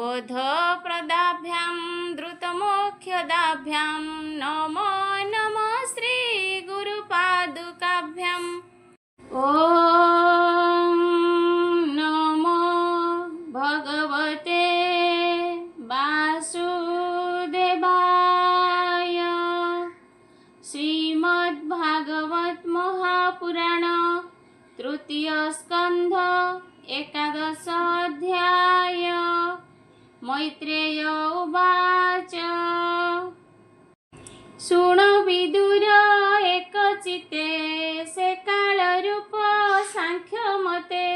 बोधप्रदाभ्यां द्रुतमोक्षदाभ्यां नमो नमः श्रीगुरुपादुकाभ्याम्। ॐ नमो भगवते वासुदेवाय। श्रीमद्भागवत महापुराण तृतीय स्कंध एकादश अध्याय। मैत्रेय उवाच शुण विदुर एकचित्ते से काल रूप सांख्य मते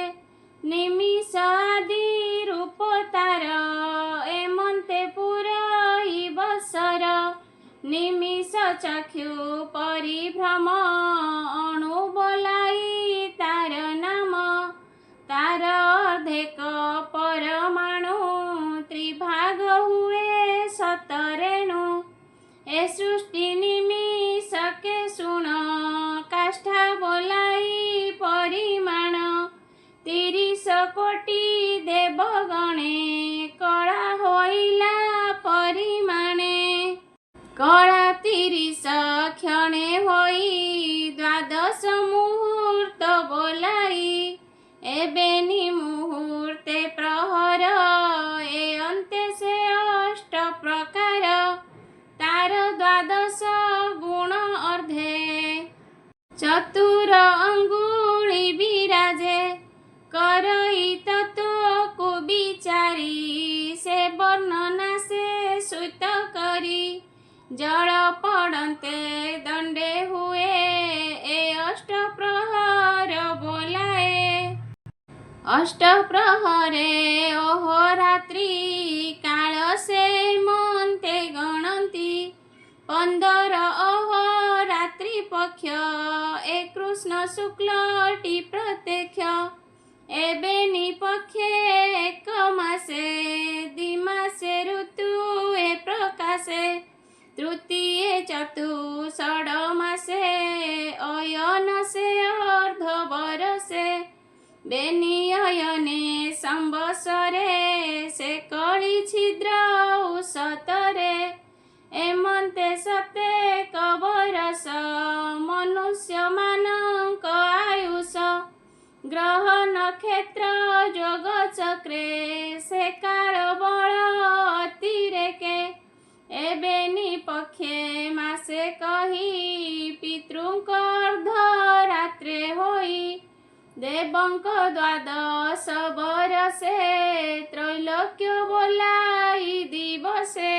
निमिष आदि रूप तार एमंते पुरई बसर निमिष चक्षु परिभ्रम अणु बोलाई तार नाम तार अर्धेक परमाणु त्रिभाग हुए सतरेणु ए सृष्टि निमिष के शुण काष्ठा बोलाई परिमाण 30 कोटि देवगणे कला होइला परिमाणे कला 30 क्षणे होई 12 मुहूर्त बोलाई एबेनी मुहूर्ते प्रहर ए अंते से 8 प्रकार तार 12 गुण अर्धे चतुर अंगुली विराजे करई तत्व को विचारी से वर्णना से सुत करी जल पड़ते दंडे हुए ए 8 प्रहर बोलाए 8 प्रहरे अहोरात्रि काल से मनते गणती 15 अहोरात्रि पक्ष ए कृष्ण शुक्लटी प्रत्यक्ष एबेनी पक्षे 1 मासे दिमासे ऋतु ए प्रकाशे तृतीय चतुषड मासे अयन से अर्ध बरसे बेनियने संवत्सरे से कली छिद्र उषतरे एमंते 7 बरस मनुष्य मानक आयुष ग्रह नक्षत्र जोग चक्रे से काल बल अतिरेके एबेनी पक्षे मासे कही पितृंक अर्ध रात्रे होई देवंक 12 बरसे त्रैलोक्य बोलाई दिवसे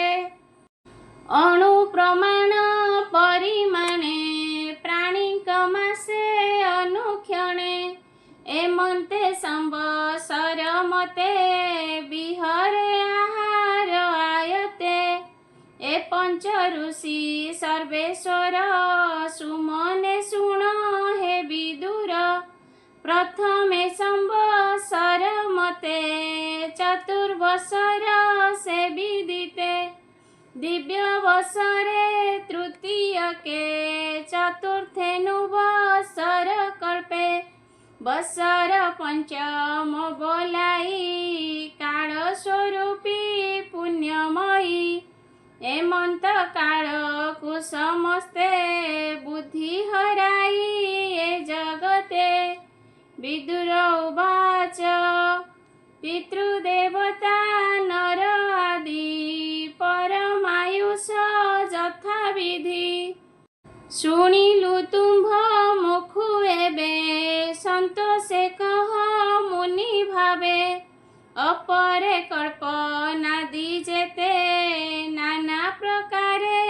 अणु प्रमाण परिमाणे प्राणिक मासे अनुक्षणे एमंते संवत्सर मते विहरे आहार आयते ए पंच ऋषि सर्वेश्वर सुमने शुण हे विदुर प्रथमे संवत्सर मते चतुर्वत्सर से विदिते दिव्य वत्सरे तृतीय के चतुर्थे नुवत्सर कल्पे वत्सर पंचम बोलाई काल स्वरूपी पुण्यमयी एमंत काल को समस्ते बुद्धि हराई ए जगते विदुर उवाच पितृदेवता नर आदि परमायुष यथा विधि शुणिलु तुम्भ मुखु एबे संतोषे कह मुनि भावे अपरे कल्पना दीजेते नाना प्रकारे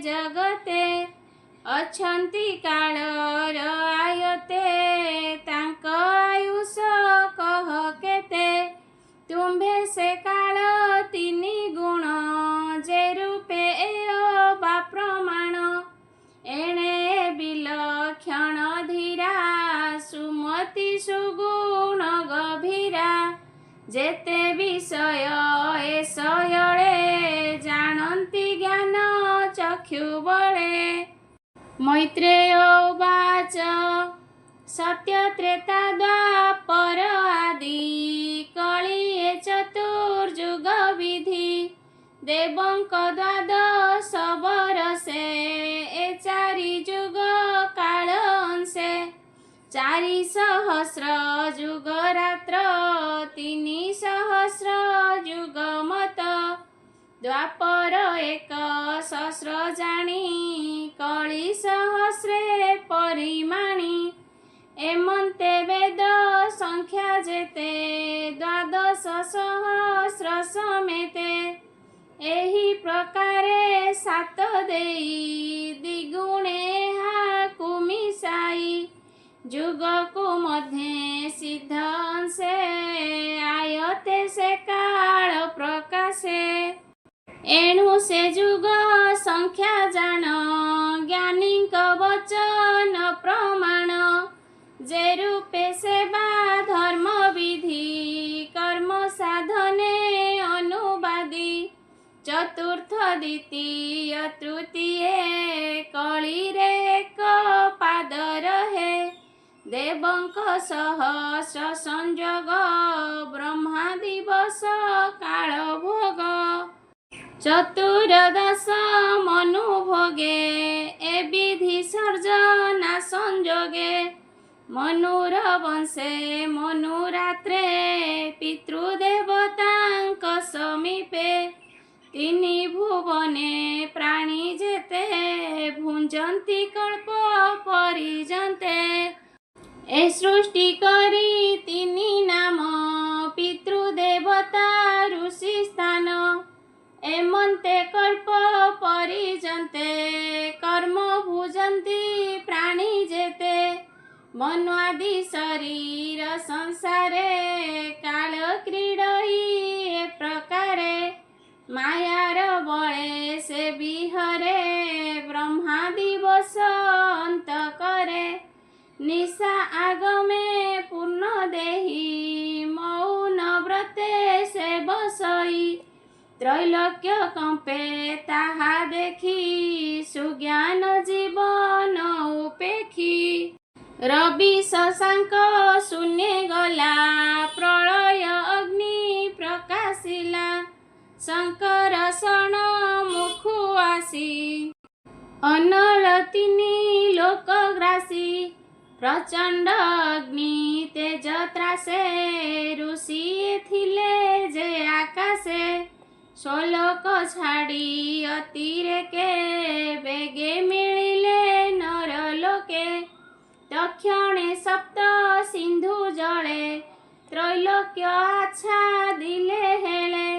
जगते अछंती कालर आयते तांक आयुष कह केते तुम्भे से काल 3 गुण जे रूपे बा प्रमाण एणे विलक्षण धीरा सुमति सुगुण गभीरा जेते विषय ए सयळे जानती ज्ञान चक्षु बळे मैत्रेय उवाच सत्य त्रेता द्वापर आदि कलिये चतुर्युग विधि देवଙ୍କ द्वादश बरसे ए चारि जुग काल अंशे 4,000 जुग रात्र 3,000 जुग मत द्वापर 1,000 जानी कଳି सहस्रे परिमाणी एमन्ते वेद संख्या जेते 12,000 समेते एही प्रकारे सात देई द्विगुणे हाकु मिसाई जुग को मध्य सिद्ध अंशे आयते से काल प्रकाशे एणु से जुग संख्या जान ज्ञानी वचन प्रमाण जे रूपे सेवा धर्म विधि कर्म साधने अनुवादी चतुर्थ द्वितीय तृतीय कली रे एक पाद रहे देवଙ୍କ सहस्र संयोग ब्रह्मा दिवस काल भोग चतुर्दश मनु भोगे ए विधि सर्जना संयोगे मनुर वंशे मनु रात्रे पितृदेवतांक समीपे तिनि भुवने प्राणी जेते भुंजंती कल्प परिजन्ते ए सृष्टि करी तिनि नाम पितृदेवता ऋषि स्थान एमन्ते कल्प परिजन्ते कर्म भुजन्ति प्राणी जेते मन्वादि शरीर संसारे काल क्रीडई ए प्रकारे मायार बळे से विहरे ब्रह्मा दिवस अंत करे निशा आगमे पूर्ण देही मौन व्रते से बसई त्रैलोक्य कंपे ताहा देखी सुज्ञान जीवन उपेक्षी रवि शशांक शून्य गला प्रलय अग्नि प्रकाशिला शंकर षण मुखु आसी अनल तिनि लोकग्रासी प्रचंड अग्नि तेज त्रासे ऋषि थिले जे आकाशे सोलोक छाड़ी अतिरेके बेगे मिलिले नर लोके तक्षणे सप्त सिंधु जले त्रैलोक्य आच्छादिले हेले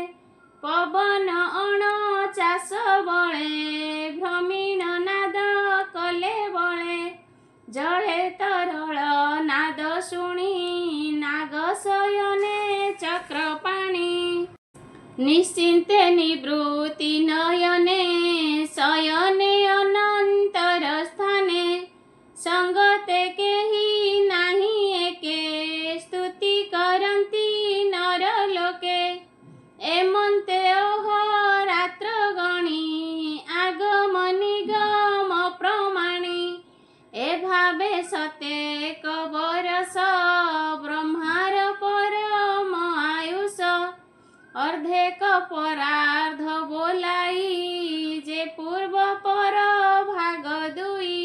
पवन अणचाश बळे भ्रमीण नाद कले बळे जळे तरल नाद शुणी नाग शयने चक्रपाणी निश्चिन्ते निवृत्ति नयने शयने अनंतर स्थाने संगते केही नाही एके स्तुति करन्ति नर लोके एमन्ते अहोरात्र गणी आगम निगम प्रमाणी ए भावे सतेक बरस ब्रह्मार परम आयुष अर्धेक परार्ध बोलाई जे पूर्व पर भाग दुई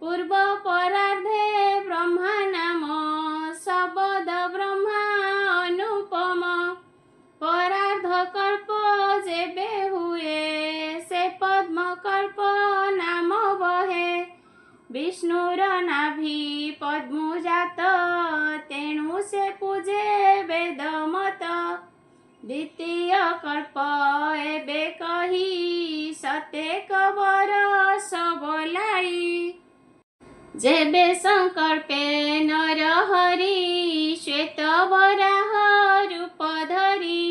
पूर्व परार्धे ब्रह्मा नाम शब्द ब्रह्मा अनुपम परार्ध कल्प जेबे हुए से पद्म कल्प नाम बहे विष्णुर नाभि पद्मजात तेणु से पूजे वेद मत द्वितीय कल्प एबे कही सतेक बरस बोलाई जेबे संकल्पे नर हरि श्वेत वराह रूप धरी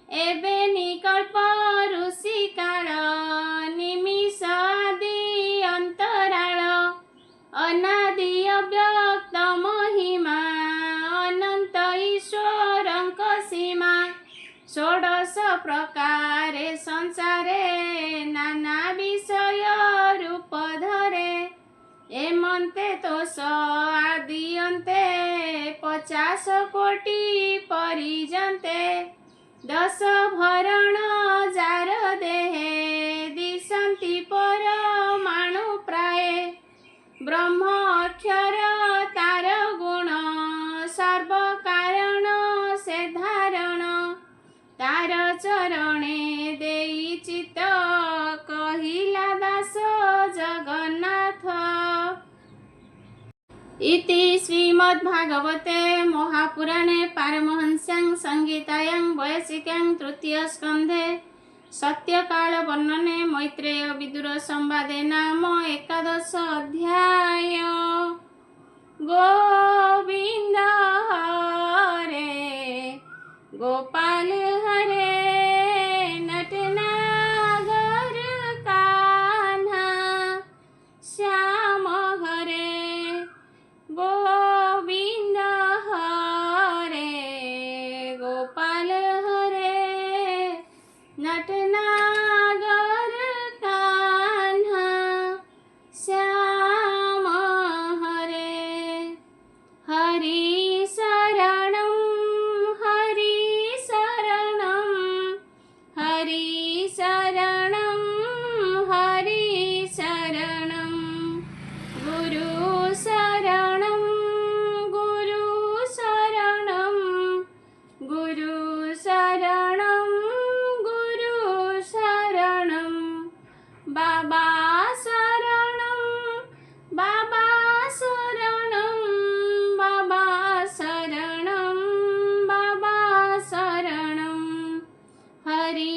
एबे निकल्प ऋषि काल निमिष आदि अंतराल अनादि अव्यक्त महिमा अनंत ईश्वरंक सीमा षोडश प्रकारे संसारे नाना विषय रूप धरे एमन्ते तोष आदि अन्ते 50 कोटि परिजन्ते दश भरण जार देहे दिशन्ति परमाणु प्राये ब्रह्म अक्षर तार गुण सर्व कारण से धारण तार चरणे देई चित्त कहिला दास जगन्नाथ। इति श्रीमद्भागवते महापुराणे पारमहंस्यां संहितायां वैयासिक्यां तृतीयस्कन्धे सत्यकाल वर्णने मैत्रेय विदुर संवादे नाम 11 अध्याय। गोविंद हरे गोपाल हरे नटनागर कान्हा श्याम हरे गोविंद हरे गोपाल हरे नटनागर कान्हा श्याम हरे। हरि शरणं हरि शरणं हरि शरणं हरि शरणं गुरु शरणं गुरु शरणं गुरु शरणं गुरु शरणं बाबा शरणं बाबा शरणं बाबा शरणं बाबा शरणं हरि